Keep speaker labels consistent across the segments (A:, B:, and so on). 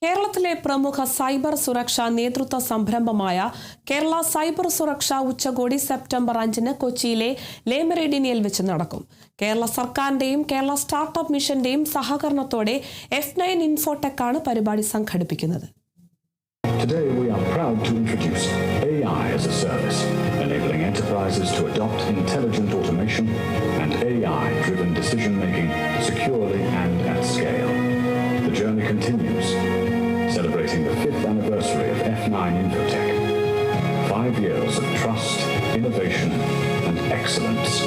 A: കേരളത്തിലെ പ്രമുഖ സൈബർ സുരക്ഷാ നേതൃത്വ സംരംഭമായ കേരള സൈബർ സുരക്ഷാ ഉച്ചകോടി സെപ്റ്റംബർ 5-ന് കൊച്ചിയിലെ ലെ മെറിഡിയനിൽ വെച്ച് നടക്കും. കേരള സർക്കാരിന്റെയും കേരള സ്റ്റാർട്ടപ്പ് മിഷന്റെയും സഹകരണത്തോടെ F9 ഇൻഫോടെക് ആണ് പരിപാടി സംഘടിപ്പിക്കുന്നത്.
B: Today we are proud to introduce AI as a service, enabling enterprises to adopt intelligent automation and AI-driven decision-making securely and at scale. The journey continues, celebrating the 5th anniversary of F9 Infotech. 5 years of trust, innovation and excellence.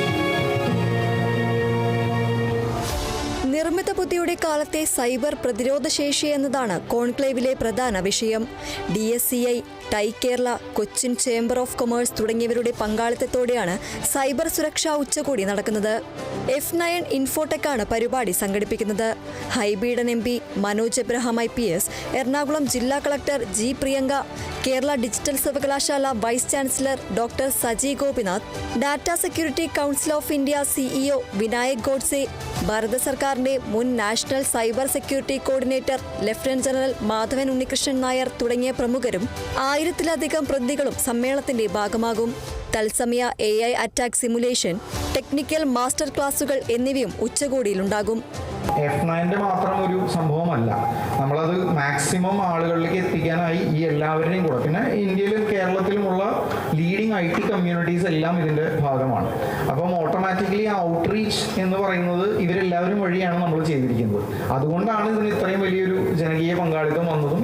C: നിർമ്മിത ബുദ്ധിയുടെ കാലത്തെ cyber പ്രതിരോധ ശേഷി എന്നതാണ് കോൺക്ലേവിലെ പ്രധാന വിഷയം. DSCI, TiE Kerala, Cochin chamber of commerce തുടങ്ങിയവരുടെ പങ്കാളിത്തത്തോടെയാണ് സൈബർ സുരക്ഷാ ഉച്ചകോടി നടക്കുന്നത്. F9 ഇൻഫോടെക് ആണ് പരിപാടി സംഘടിപ്പിക്കുന്നത്. Hibi Eden MP, Manoj Abraham IPS, Ernakulam ജില്ലാ collector G. Priyanka, Kerala digital സർവകലാശാല vice chancellor doctor Saji Gopinath, data security council of India CEO Vinayak Godse, ഭാരത സർക്കാരിന്റെ മുൻ national cyber security coordinator lieutenant general Madhavan Unnikrishnan Nair തുടങ്ങിയ പ്രമുഖരും 1000-ലധികം പ്രതിനിധികളും സമ്മേളനത്തിന്റെ ഭാഗമാകും. തത്സമയ AI attack simulation, technical master ക്ലാസുകൾ എന്നിവയും ഉച്ചകോടിയിലുണ്ടാകും.
D: F9 മാത്രം ഒരു സംഭവമല്ല, നമ്മളത് മാക്സിമം ആളുകളിലേക്ക് എത്തിക്കാനായി ഈ എല്ലാവരുടെയും കൂടെ, പിന്നെ ഇന്ത്യയിലും കേരളത്തിലുമുള്ള ലീഡിങ് IT കമ്മ്യൂണിറ്റീസ് എല്ലാം ഇതിൻ്റെ ഭാഗമാണ്. അപ്പം ഓട്ടോമാറ്റിക്കലി ഔട്ട്റീച്ച് എന്ന് പറയുന്നത് ഇവരെല്ലാവരും വഴിയാണ് നമ്മൾ ചെയ്തിരിക്കുന്നത്. അതുകൊണ്ടാണ് ഇതിന് ഇത്രയും വലിയൊരു ജനകീയ പങ്കാളിത്തം വന്നതും.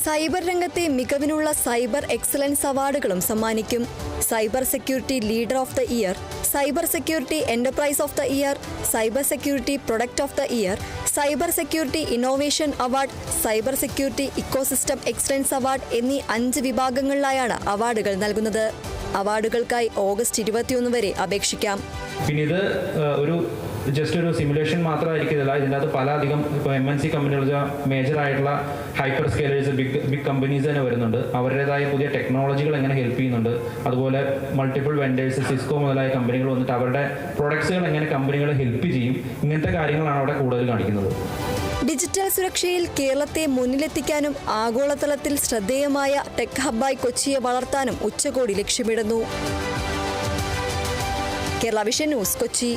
C: സൈബർ രംഗത്തെ മികവിനുള്ള സൈബർ എക്സലൻസ് അവാർഡുകളും സമ്മാനിക്കും. Cyber security leader of the year, cyber security enterprise of the year, cyber security product of the year, cyber security innovation award, cyber security ecosystem excellence award എന്നീ 5 വിഭാഗങ്ങളിലായാണ് അവാർഡുകൾ നൽകുന്നത്. അവാർഡുകൾക്കായി ഓഗസ്റ്റ് 21 വരെ അപേക്ഷിക്കാം.
E: പിന്നെ ഇത് ജസ്റ്റ് ഒരു സിമുലേഷൻ മാത്രമായിരിക്കില്ല, ഇതിൻ്റെ അകത്ത് പല അധികം ഇപ്പോൾ MNC കമ്പനികൾ, മേജർ ആയിട്ടുള്ള ഹൈപ്പർ സ്കെയിലേഴ്സ്, ബിഗ് കമ്പനീസ് തന്നെ വരുന്നുണ്ട്. അവരുടേതായ പുതിയ ടെക്നോളജികൾ എങ്ങനെ ഹെൽപ്പ് ചെയ്യുന്നുണ്ട്, അതുപോലെ മൾട്ടിപ്പിൾ വെൻഡേഴ്സ്, സിസ്കോ മുതലായ കമ്പനികൾ വന്നിട്ട് അവരുടെ പ്രൊഡക്ട്സുകൾ എങ്ങനെ കമ്പനികളെ ഹെൽപ്പ് ചെയ്യും, ഇങ്ങനത്തെ കാര്യങ്ങളാണ് അവിടെ കൂടുതൽ കാണിക്കുന്നത്.
C: ഡിജിറ്റൽ സുരക്ഷയിൽ കേരളത്തെ മുന്നിലെത്തിക്കാനും ആഗോളതലത്തിൽ ശ്രദ്ധേയമായ ടെക് ഹബ്ബായി കൊച്ചിയെ വളർത്താനും ഉച്ചകോടി ലക്ഷ്യമിടുന്നു. Kerala vision news, Kochi.